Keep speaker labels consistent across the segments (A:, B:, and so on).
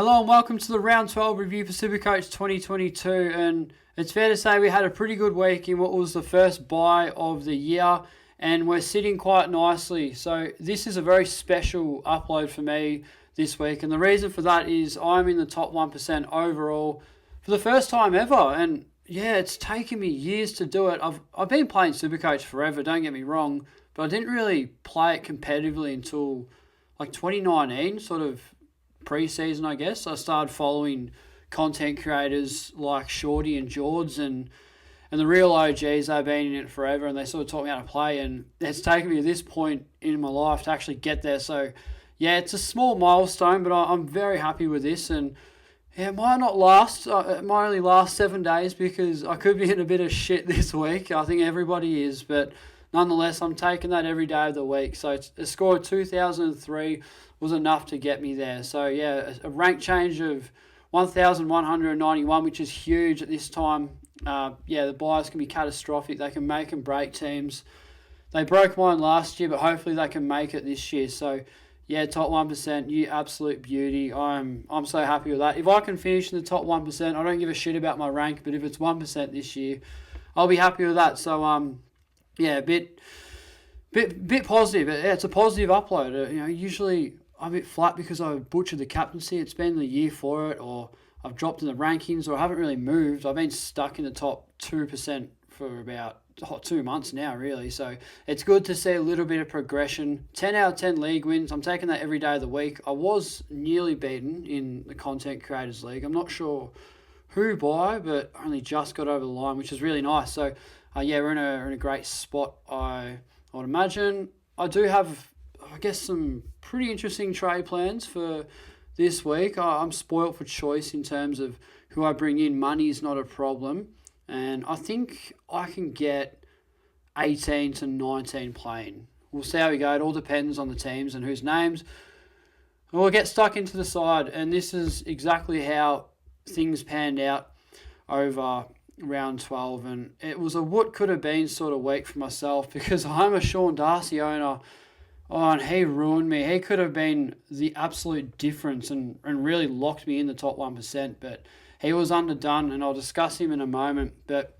A: Hello and welcome to the Round 12 review for Supercoach 2022, and it's fair to say we had a pretty good week in what was the first bye of the year, and we're sitting quite nicely. So this is a very special upload for me this week, and the reason for that is I'm in the top 1% overall for the first time ever, and yeah, it's taken me years to do it. I've been playing Supercoach forever, don't get me wrong, but I didn't really play it competitively until like 2019, sort of pre-season, I guess. I started following content creators like Shorty and George and the real OGs. They've been in it forever and they sort of taught me how to play, and it's taken me to this point in my life to actually get there. So yeah, it's a small milestone, but I'm very happy with this, and yeah, it might not last. It might only last 7 days because I could be in a bit of shit this week. I think everybody is, but nonetheless, I'm taking that every day of the week. So it's a score of 2003 was enough to get me there. So yeah, a rank change of 1,191, which is huge at this time. The buys can be catastrophic. They can make and break teams. They broke mine last year, but hopefully they can make it this year. So yeah, top 1%, you absolute beauty. I'm so happy with that. If I can finish in the top 1%, I don't give a shit about my rank, but if it's 1% this year, I'll be happy with that. So yeah, a bit positive. It's a positive upload. Usually I'm a bit flat because I butchered the captaincy. It's been the year for it, or I've dropped in the rankings, or I haven't really moved. I've been stuck in the top 2% for about 2 months now, really. So it's good to see a little bit of progression. 10 out of 10 league wins. I'm taking that every day of the week. I was nearly beaten in the Content Creators League. I'm not sure who by, but only just got over the line, which is really nice. So we're in a great spot, I would imagine. I do have, I guess, some pretty interesting trade plans for this week. I'm spoilt for choice in terms of who I bring in. Money is not a problem. And I think I can get 18 to 19 playing. We'll see how we go. It all depends on the teams and whose names. We'll get stuck into the side. And this is exactly how things panned out over round 12, and it was a what could have been sort of week for myself because I'm a Sean Darcy owner. And he ruined me. He could have been the absolute difference and really locked me in the top 1%, but he was underdone, and I'll discuss him in a moment. But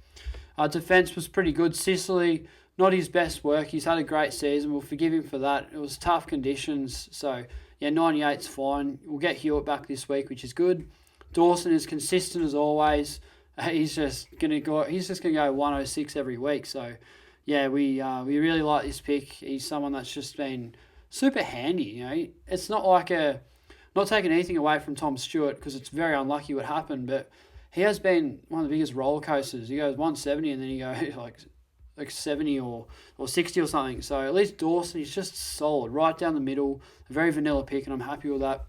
A: our defence was pretty good. Sicily, not his best work. He's had a great season. We'll forgive him for that. It was tough conditions. So, yeah, 98's fine. We'll get Hewitt back this week, which is good. Dawson is consistent as always. He's just gonna go 106 every week. So yeah, we really like this pick. He's someone that's just been super handy. It's not like not taking anything away from Tom Stewart because it's very unlucky what happened, but he has been one of the biggest roller coasters. He goes 170 and then he goes like 70 or 60 or something. So at least Dawson, he's just solid right down the middle. A very vanilla pick, and I'm happy with that.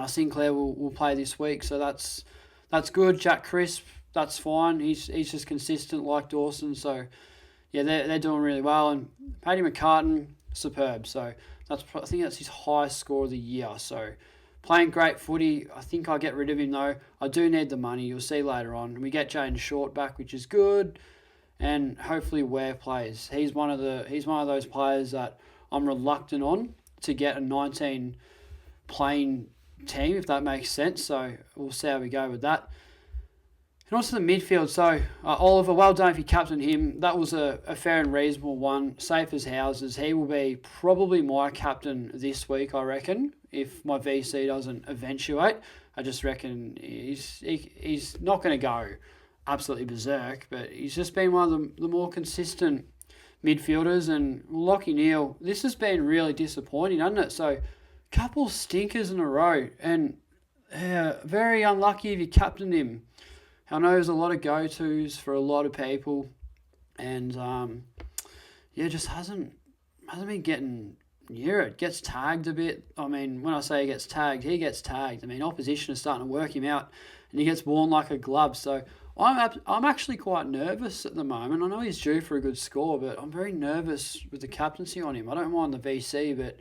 A: Sinclair will play this week, so that's good. Jack Crisp, that's fine. He's just consistent like Dawson. So yeah, they're doing really well. And Paddy McCartan, superb. So I think that's his highest score of the year. So playing great footy. I think I'll get rid of him though. I do need the money. You'll see later on. We get Jaden Short back, which is good. And hopefully Ware plays. He's one of those players that I'm reluctant on to get a 19 playing team, if that makes sense. So we'll see how we go with that. And also the midfield. So Oliver, well done if you captained him. That was a fair and reasonable one. Safe as houses. He will be probably my captain this week, I reckon, if my VC doesn't eventuate. I just reckon he's not going to go absolutely berserk, but he's just been one of the more consistent midfielders. And Lachie Neale, this has been really disappointing, hasn't it? So couple stinkers in a row, and very unlucky if you captained him. I know there's a lot of go-tos for a lot of people, and just hasn't been getting near it. Gets tagged a bit. I mean, when I say he gets tagged. I mean, opposition is starting to work him out, and he gets worn like a glove. So I'm actually quite nervous at the moment. I know he's due for a good score, but I'm very nervous with the captaincy on him. I don't mind the VC, but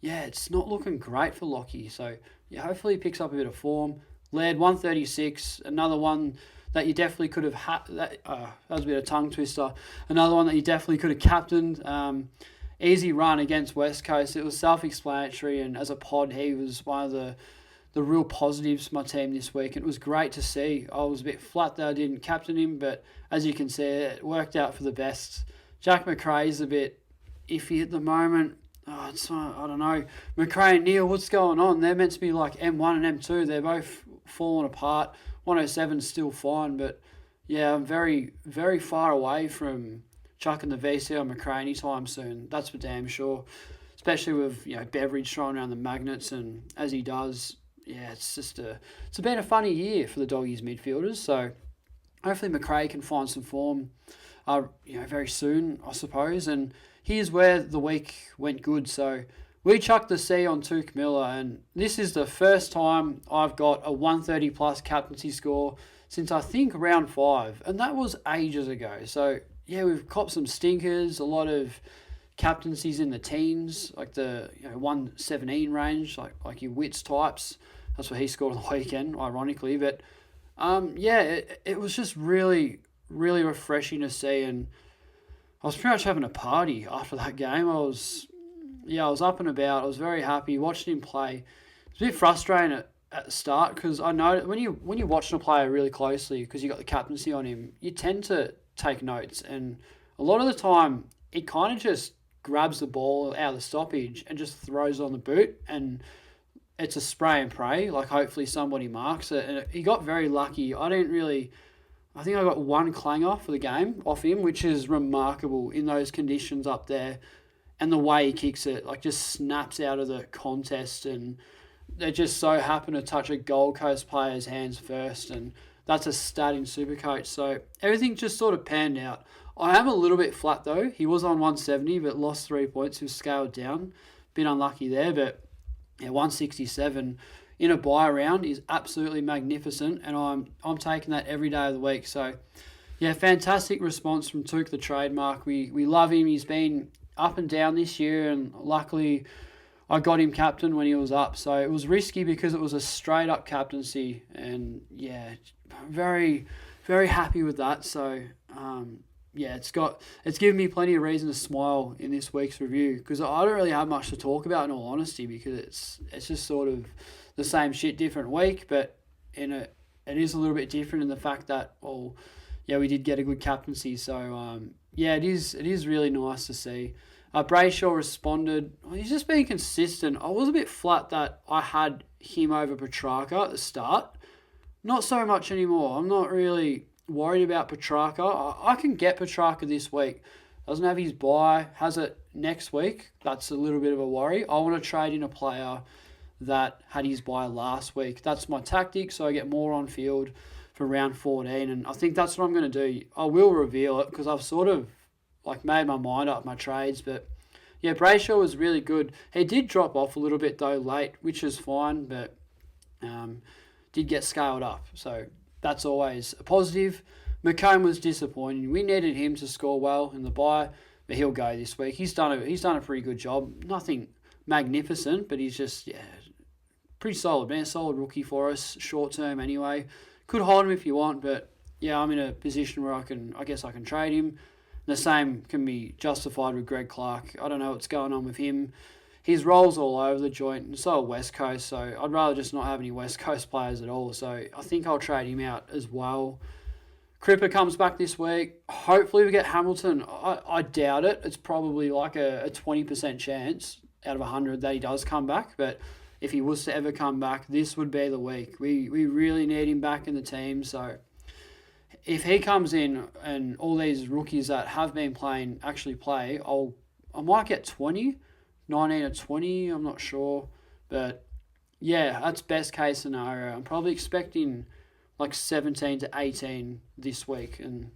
A: yeah, it's not looking great for Lachie. So yeah, hopefully he picks up a bit of form. Led 136, another one that you definitely could have had. That was a bit of a tongue twister. Another one that you definitely could have captained. Easy run against West Coast. It was self-explanatory, and as a pod, he was one of the the real positives for my team this week. It was great to see. I was a bit flat that I didn't captain him, but as you can see, it worked out for the best. Jack Macrae's a bit iffy at the moment. I don't know. Macrae and Neil, what's going on? They're meant to be like M1 and M2. They're both falling apart. 107 is still fine, but yeah, I'm very, very far away from chucking the VC on Macrae anytime soon. That's for damn sure. Especially with Beveridge throwing around the magnets, and as he does, yeah, it's been a funny year for the Doggies midfielders. So hopefully Macrae can find some form, very soon, I suppose. And here's where the week went good. So we chucked the C on Tuke Miller, and this is the first time I've got a 130 plus captaincy score since I think round 5, and that was ages ago. So yeah, we've copped some stinkers, a lot of captaincies in the teens, like the 117 range, like your Wits types. That's what he scored on the weekend, ironically. But it was just really, really refreshing to see, and I was pretty much having a party after that game. I was up and about. I was very happy watching him play. It was a bit frustrating at the start because I know when you're watching a player really closely because you got the captaincy on him, you tend to take notes, and a lot of the time it kind of just grabs the ball out of the stoppage and just throws it on the boot, and it's a spray and pray. Like hopefully somebody marks it, and he got very lucky. I think I got one clanger for the game off him, which is remarkable in those conditions up there. And the way he kicks it, like, just snaps out of the contest, and they just so happen to touch a Gold Coast player's hands first, and that's a stat in Supercoach. So everything just sort of panned out. I am a little bit flat though. He was on 170, but lost 3 points. He was scaled down. Bit unlucky there, but yeah, 167 in a buy round is absolutely magnificent, and I'm taking that every day of the week. So yeah, fantastic response from Tuke the trademark. We love him. He's been up and down this year, and luckily I got him captain when he was up. So it was risky because it was a straight up captaincy, and yeah, very, very happy with that. So it's given me plenty of reason to smile in this week's review, because I don't really have much to talk about in all honesty, because it's just sort of the same shit, different week. But it is a little bit different in the fact that we did get a good captaincy. So it is really nice to see. Brayshaw responded. He's just been consistent. I was a bit flat that I had him over Petrarca at the start. Not so much anymore. I'm not really worried about Petrarca. I can get Petrarca this week. Doesn't have his bye. Has it next week. That's a little bit of a worry. I want to trade in a player that had his bye last week. That's my tactic, so I get more on field for round 14, and I think that's what I'm going to do. I will reveal it because I've sort of made my mind up my trades, but yeah, Brayshaw was really good. He did drop off a little bit though late, which is fine, but did get scaled up, so that's always a positive. McComb was disappointing. We needed him to score well in the bye, but he'll go this week. He's done a pretty good job. Nothing magnificent, but he's just pretty solid, man. Solid rookie for us, short term anyway. Could hold him if you want, but yeah, I'm in a position where I guess I can trade him. The same can be justified with Greg Clark. I don't know what's going on with him. His role's all over the joint, and so are West Coast, so I'd rather just not have any West Coast players at all. So I think I'll trade him out as well. Cripper comes back this week. Hopefully we get Hamilton. I doubt it. It's probably like a 20% chance out of 100 that he does come back, but if he was to ever come back, this would be the week. We really need him back in the team, so if he comes in and all these rookies that have been playing actually play, I might get 20, 19 or 20, I'm not sure. But yeah, that's best case scenario. I'm probably expecting 17 to 18 this week. And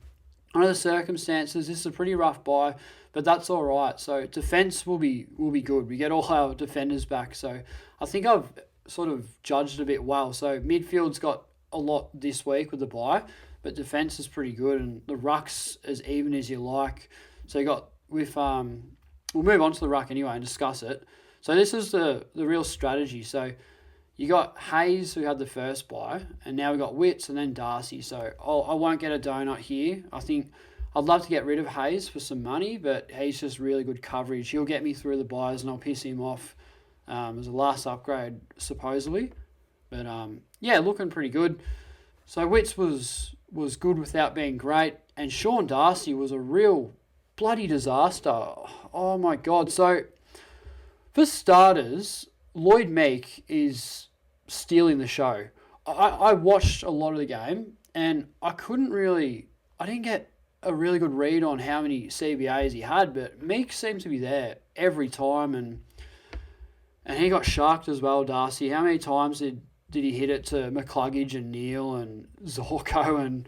A: under the circumstances, this is a pretty rough buy, but that's all right. So defense will be good. We get all our defenders back. So I think I've sort of judged a bit well. So midfield's got a lot this week with the buy, but defense is pretty good, and the ruck's as even as you like. So you got we'll move on to the ruck anyway and discuss it. So this is the real strategy. So you got Hayes, who had the first buy, and now we got Wits and then Darcy. So I won't get a donut here. I think I'd love to get rid of Hayes for some money, but he's just really good coverage. He'll get me through the buys, and I'll piss him off as a last upgrade, supposedly. But yeah, looking pretty good. So Wits was good without being great, and Sean Darcy was a real bloody disaster. Oh my god! So for starters, Lloyd Meek is stealing the show. I watched a lot of the game, and I didn't get a really good read on how many CBAs he had, but Meek seemed to be there every time, and he got sharked as well, Darcy. How many times did he hit it to McCluggage and Neil and Zorko and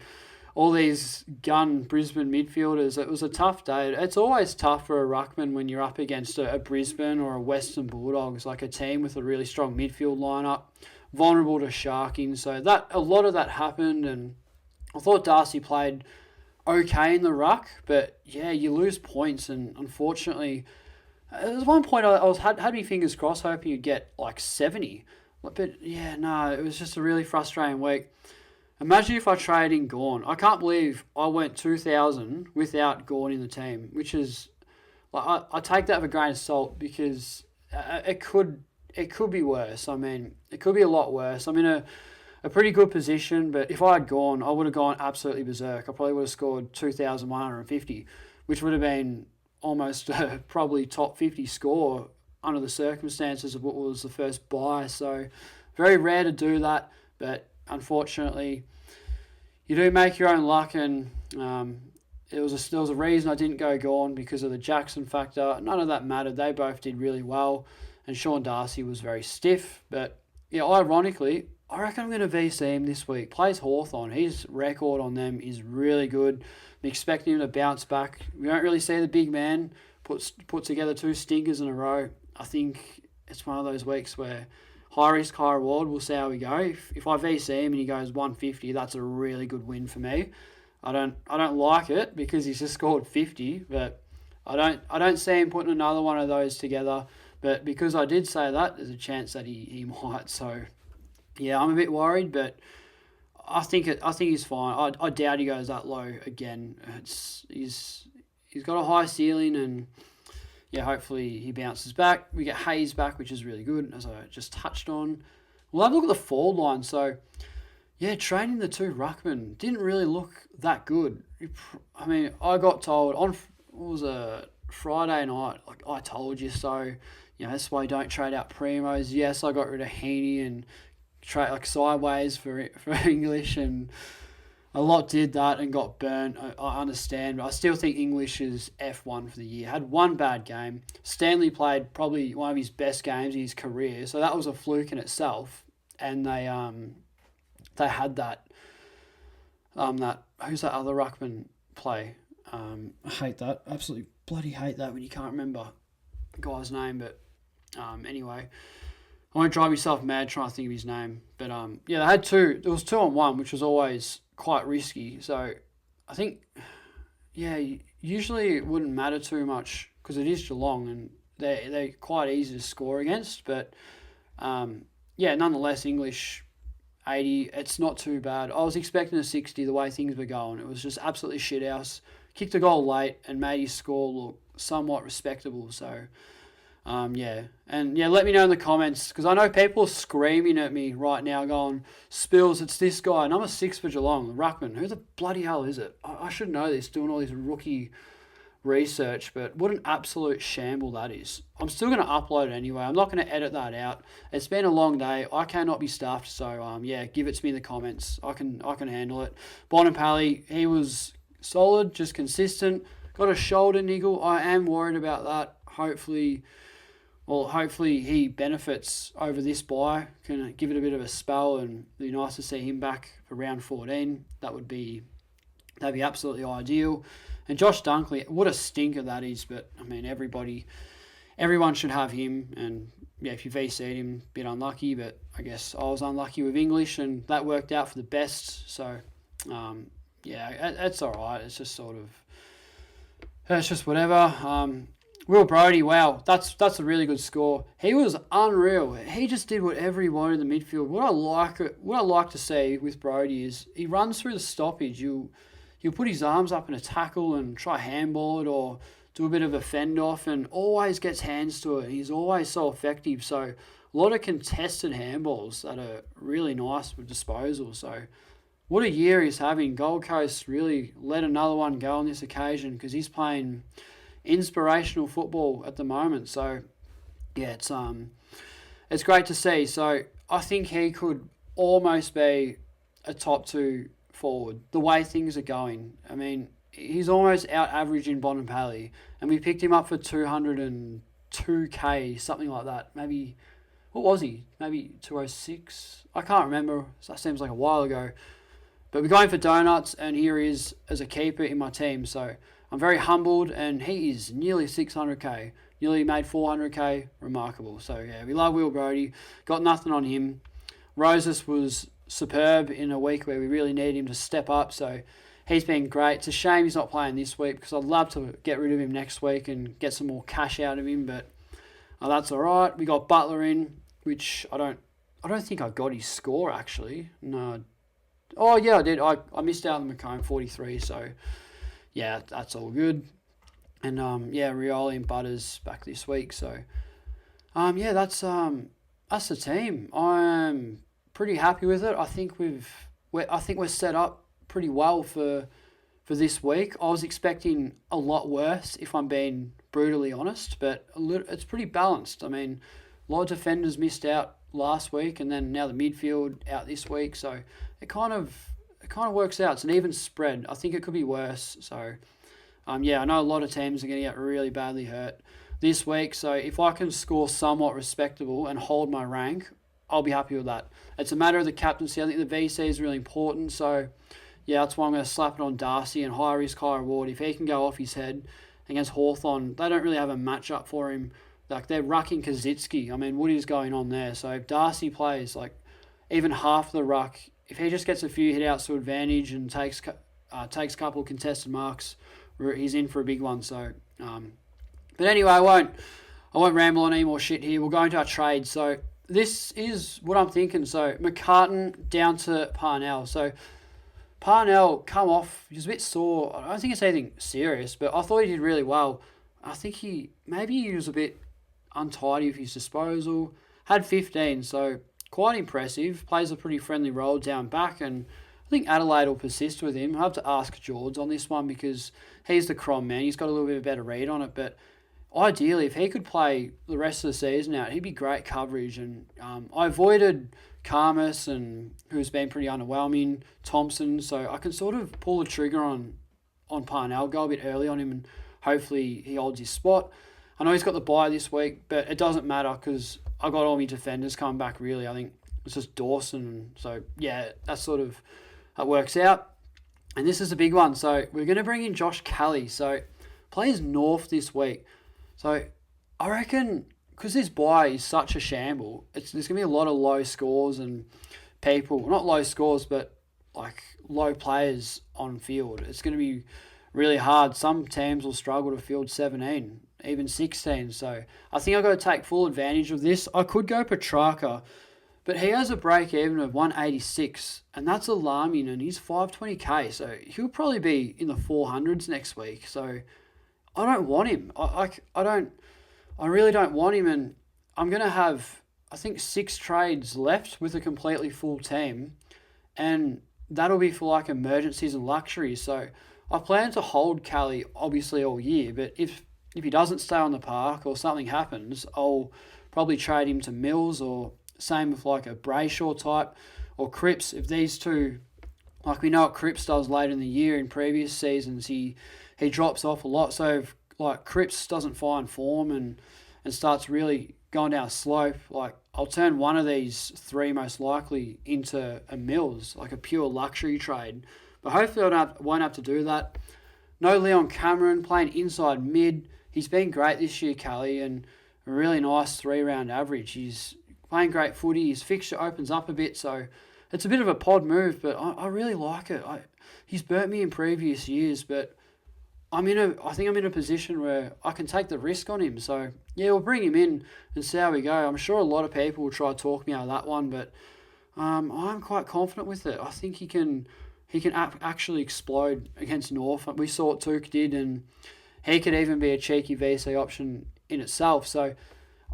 A: all these gun Brisbane midfielders? It was a tough day. It's always tough for a ruckman when you're up against a Brisbane or a Western Bulldogs, like a team with a really strong midfield lineup, vulnerable to sharking. So that a lot of that happened, and I thought Darcy played okay in the ruck, but yeah, you lose points, and unfortunately, there was one point I had my fingers crossed, hoping you'd get like 70. But yeah, no, it was just a really frustrating week. Imagine if I traded in Gawn. I can't believe I went 2,000 without Gawn in the team, which is, like, I take that with a grain of salt, because it could be worse. I mean, it could be a lot worse. I'm in a pretty good position, but if I had gone, I would have gone absolutely berserk. I probably would have scored 2,150, which would have been almost probably top 50 score under the circumstances of what was the first buy. So very rare to do that, but unfortunately, you do make your own luck, and there was a reason I didn't go Gawn, because of the Jackson factor. None of that mattered. They both did really well, and Sean Darcy was very stiff. But yeah, ironically, I reckon I'm going to VC him this week. Plays Hawthorn. His record on them is really good. I'm expecting him to bounce back. We don't really see the big man put together 2 stinkers in a row. I think it's one of those weeks where high risk, high reward. We'll see how we go. If I VC him and he goes 150, that's a really good win for me. I don't like it because he's just scored 50, but I don't see him putting another one of those together. But because I did say that, there's a chance that he might. So yeah, I'm a bit worried, but I think he's fine. I doubt he goes that low again. He's got a high ceiling, and yeah, hopefully he bounces back. We get Hayes back, which is really good, as I just touched on. We'll have a look at the forward line. So yeah, training the 2 ruckmen didn't really look that good. I mean, I got told on, what was a Friday night, like, I told you so. You know, that's why you don't trade out primos. Yes, I got rid of Heaney and trade like sideways for English, and a lot did that and got burnt. I understand, but I still think English is F1 for the year. Had one bad game. Stanley played probably one of his best games in his career, so that was a fluke in itself. And they had that who's that other ruckman play? I hate that. Absolutely bloody hate that when you can't remember the guy's name. But anyway, I won't drive myself mad trying to think of his name. But yeah, they had 2. There was 2-on-1, which was always quite risky. So I think, yeah, usually it wouldn't matter too much because it is Geelong and they're quite easy to score against. But yeah, nonetheless, English 80, it's not too bad. I was expecting a 60 the way things were going. It was just absolutely shithouse. Kicked a goal late and made his score look somewhat respectable. So yeah, and yeah, let me know in the comments, because I know people are screaming at me right now going, Spills, it's this guy, number 6 for Geelong, Ruckman. Who the bloody hell is it? I should know this, doing all this rookie research, but what an absolute shamble that is. I'm still going to upload it anyway. I'm not going to edit that out. It's been a long day. I cannot be stuffed, so yeah, give it to me in the comments. I can handle it. Bonapali, he was solid, just consistent. Got a shoulder niggle. I am worried about that. Hopefully he benefits over this bye. Can give it a bit of a spell, and it'd be nice to see him back for round 14. That'd be absolutely ideal. And Josh Dunkley, what a stinker that is. But I mean, everyone should have him. And yeah, if you VC'd him, a bit unlucky. But I guess I was unlucky with English, and that worked out for the best. So yeah, that's all right. It's just it's just whatever. Will Brodie, wow, that's a really good score. He was unreal. He just did whatever he wanted in the midfield. What I like to see with Brodie is he runs through the stoppage. He'll put his arms up in a tackle and try handball it, or do a bit of a fend off and always gets hands to it. He's always so effective. So a lot of contested handballs that are really nice with disposal. So what a year he's having. Gold Coast really let another one go on this occasion because he's playing inspirational football at the moment. So yeah, it's great to see. So I think he could almost be a top 2 forward the way things are going. I mean, he's almost out averaging Bontempelli, and we picked him up for 202k, something like that. Maybe, what was he? Maybe 206? I can't remember. That seems like a while ago. But we're going for donuts, and here he is as a keeper in my team. So I'm very humbled, and he is nearly 600k. Nearly made 400k. Remarkable. So yeah, we love Will Brodie. Got nothing on him. Roses was superb in a week where we really need him to step up. So he's been great. It's a shame he's not playing this week because I'd love to get rid of him next week and get some more cash out of him. But that's all right. We got Butler in, which I don't think I got his score actually. No. Oh yeah, I did. I missed out on the McComb 43. So yeah, that's all good. And yeah, Rioli and Butters back this week. So yeah, that's the team. I'm pretty happy with it. I think we're set up pretty well for this week. I was expecting a lot worse, if I'm being brutally honest, but it's pretty balanced. I mean, a lot of defenders missed out last week, and then now the midfield out this week. So it kind of works out. It's an even spread. I think it could be worse. So yeah, I know a lot of teams are going to get really badly hurt this week. So if I can score somewhat respectable and hold my rank, I'll be happy with that. It's a matter of the captaincy. I think the VC is really important. So yeah, that's why I'm going to slap it on Darcy and high risk, high reward. If he can go off his head against Hawthorn, they don't really have a matchup for him. Like, they're rucking Kaczynski. I mean, what is going on there? So if Darcy plays like even half the ruck, if he just gets a few hit outs to advantage and takes a couple of contested marks, he's in for a big one. So, but anyway, I won't ramble on any more shit here. We'll go into our trade. So this is what I'm thinking. So McCartan down to Parnell. So Parnell come off. He was a bit sore. I don't think it's anything serious, but I thought he did really well. I think he was a bit untidy with his disposal. Had 15, so quite impressive. Plays a pretty friendly role down back, and I think Adelaide will persist with him. I have to ask George on this one because he's the Crom man. He's got a little bit of a better read on it, but ideally, if he could play the rest of the season out, he'd be great coverage. And I avoided Karmas, and who's been pretty underwhelming, Thompson, so I can sort of pull the trigger on Parnell, go a bit early on him, and hopefully he holds his spot. I know he's got the bye this week, but it doesn't matter because I got all my defenders coming back, really. I think it's just Dawson. So, yeah, that works out. And this is a big one. So, we're going to bring in Josh Kelly. So, plays North this week. So, I reckon because this bye is such a shamble, there's going to be a lot of low scores and people, not low scores, but like low players on field. It's going to be really hard. Some teams will struggle to field 17, even 16. So I think I've got to take full advantage of this. I could go Petrarca, but he has a break even of 186, and that's alarming, and he's 520k, so he'll probably be in the 400s next week. So I don't want him. I really don't want him, and I'm going to have, I think, 6 trades left with a completely full team, and that'll be for like emergencies and luxuries. So I plan to hold Kelly obviously all year, but if he doesn't stay on the park or something happens, I'll probably trade him to Mills, or same with like a Brayshaw type or Cripps. If these two, like we know what Cripps does later in the year in previous seasons, he drops off a lot. So if like Cripps doesn't find form and starts really going down a slope, like I'll turn one of these 3 most likely into a Mills, like a pure luxury trade. But hopefully I won't have to do that. No Leon Cameron, playing inside mid. He's been great this year, Kelly, and a really nice 3-round average. He's playing great footy. His fixture opens up a bit, so it's a bit of a pod move, but I really like it. He's burnt me in previous years, but I think I'm in a position where I can take the risk on him. So, yeah, we'll bring him in and see how we go. I'm sure a lot of people will try to talk me out of that one, but I'm quite confident with it. I think he can actually explode against North. We saw what Took did, and he could even be a cheeky VC option in itself. So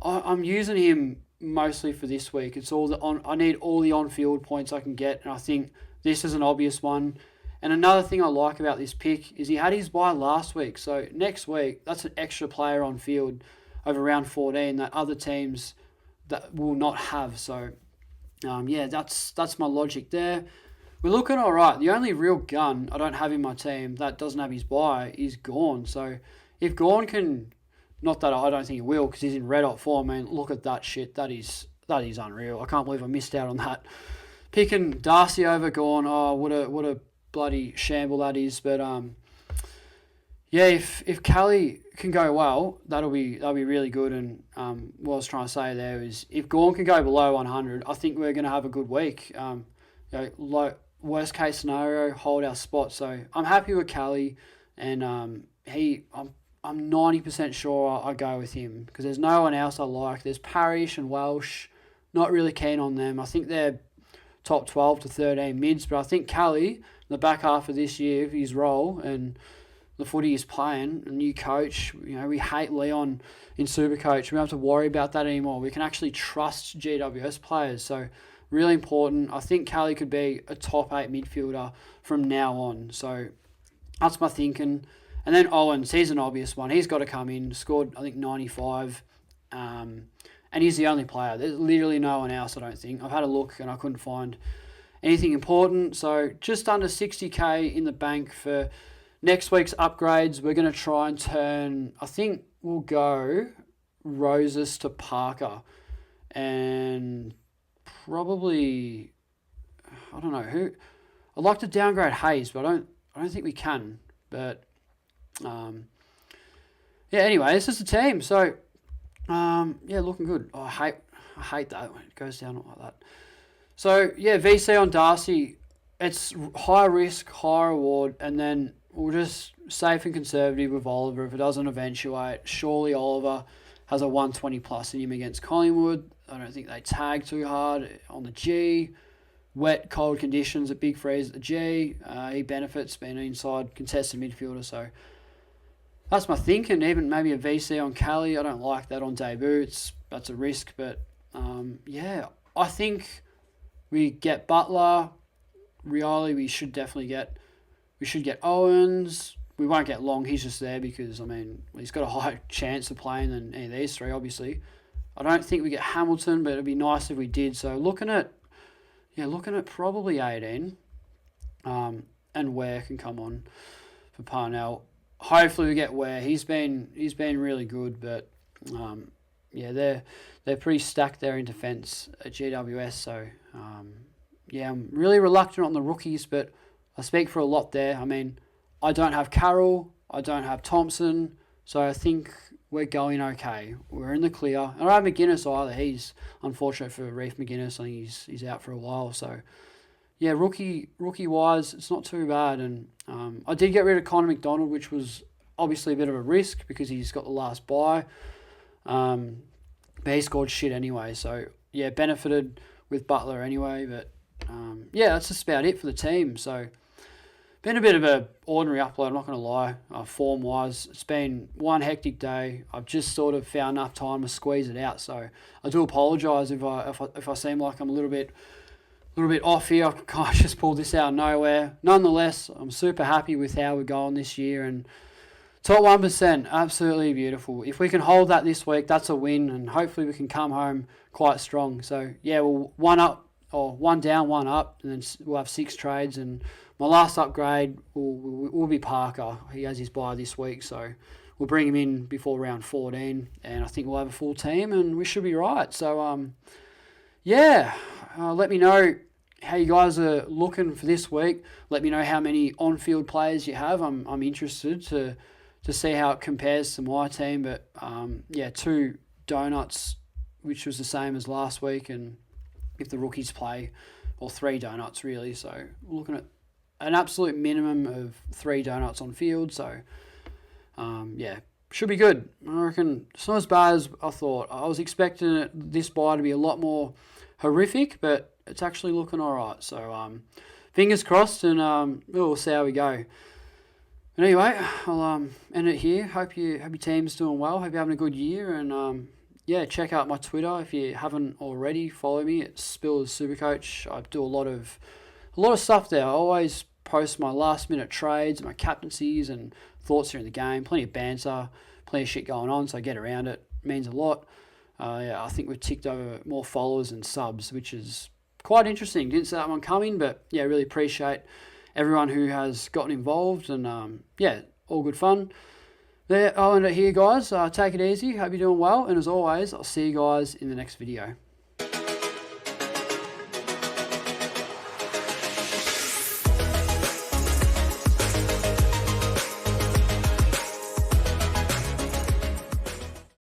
A: I'm using him mostly for this week. It's all I need all the on-field points I can get, and I think this is an obvious one. And another thing I like about this pick is he had his bye last week. So next week, that's an extra player on field over round 14 that other teams that will not have. So, that's my logic there. We're looking all right. The only real gun I don't have in my team that doesn't have his bye is Gawn. So if Gawn can, not that I don't think he will because he's in red hot form. I mean, look at that shit. That is unreal. I can't believe I missed out on that. Picking Darcy over Gawn. Oh, what a bloody shamble that is. But if Kelly can go well, that'll be really good. And what I was trying to say there is if Gawn can go below 100, I think we're going to have a good week. Worst case scenario, hold our spot. So I'm happy with Kelly, and I'm 90% sure I go with him because there's no one else I like. There's Parrish and Welsh, not really keen on them. I think they're top 12 to 13 mids, but I think Kelly, the back half of this year, his role and the footy he's playing, a new coach, we hate Leon in Supercoach. We don't have to worry about that anymore. We can actually trust GWS players. So really important. I think Kelly could be a top 8 midfielder from now on. So that's my thinking. And then Owens, he's an obvious one. He's got to come in. Scored, I think, 95. And he's the only player. There's literally no one else, I don't think. I've had a look and I couldn't find anything important. So just under 60K in the bank for next week's upgrades. We're going to try and turn, I think we'll go Roses to Parker. And probably, I don't know who. I'd like to downgrade Hayes, but I don't think we can. But anyway, this is the team. So looking good. Oh, I hate that when it goes down like that. So VC on Darcy, it's high risk, high reward, and then we'll just safe and conservative with Oliver. If it doesn't eventuate, surely Oliver has a 120 plus in him against Collingwood. I don't think they tag too hard on the G. Wet, cold conditions, a big freeze at the G. He benefits being an inside contested midfielder. So that's my thinking. Even maybe a VC on Kelly. I don't like that on debut. That's a risk. But I think we get Butler, Rioli. We should get Owens. We won't get Long. He's just there because he's got a higher chance of playing than any of these three. Obviously, I don't think we get Hamilton, but it'd be nice if we did. So looking at probably 18, and Ware can come on for Parnell. Hopefully we get Ware. He's been really good, but they're pretty stacked there in defence at GWS. So I'm really reluctant on the rookies, but I speak for a lot there. I don't have Carroll, I don't have Thompson, so I think we're going okay. We're in the clear. I don't have McGuinness either. He's unfortunate for Reef McGuinness. I think he's out for a while. So, rookie-wise, it's not too bad. And I did get rid of Connor McDonald, which was obviously a bit of a risk because he's got the last bye. But he scored shit anyway. So, benefited with Butler anyway. But, that's just about it for the team. So, been a bit of an ordinary upload, I'm not going to lie, form-wise. It's been one hectic day. I've just sort of found enough time to squeeze it out. So I do apologise if I seem like I'm a little bit off here. I kind of just pulled this out of nowhere. Nonetheless, I'm super happy with how we're going this year. And top 1%, absolutely beautiful. If we can hold that this week, that's a win. And hopefully we can come home quite strong. So, we'll one down, one up. And then we'll have 6 trades. And my last upgrade will be Parker. He has his bye this week, so we'll bring him in before round 14, and I think we'll have a full team, and we should be right. So, let me know how you guys are looking for this week. Let me know how many on-field players you have. I'm interested to see how it compares to my team. But 2 donuts, which was the same as last week, and if the rookies play, or 3 donuts really. So we're looking at an absolute minimum of 3 donuts on field. So, should be good. I reckon it's not as bad as I thought. I was expecting this bye to be a lot more horrific, but it's actually looking all right. So, fingers crossed, and we'll see how we go. And anyway, I'll end it here. Hope your team's doing well. Hope you're having a good year. And yeah, check out my Twitter if you haven't already. Follow me. It's Spillers Supercoach. I do a lot of stuff there. I always post my last minute trades, my captaincies, and thoughts here in the game. Plenty of banter, plenty of shit going on. So I get around it. It means a lot. Yeah, I think we've ticked over more followers and subs, which is quite interesting. Didn't see that one coming, but yeah, really appreciate everyone who has gotten involved, and yeah, all good fun. There, I'll end it here, guys. Take it easy. Hope you're doing well, and as always, I'll see you guys in the next video.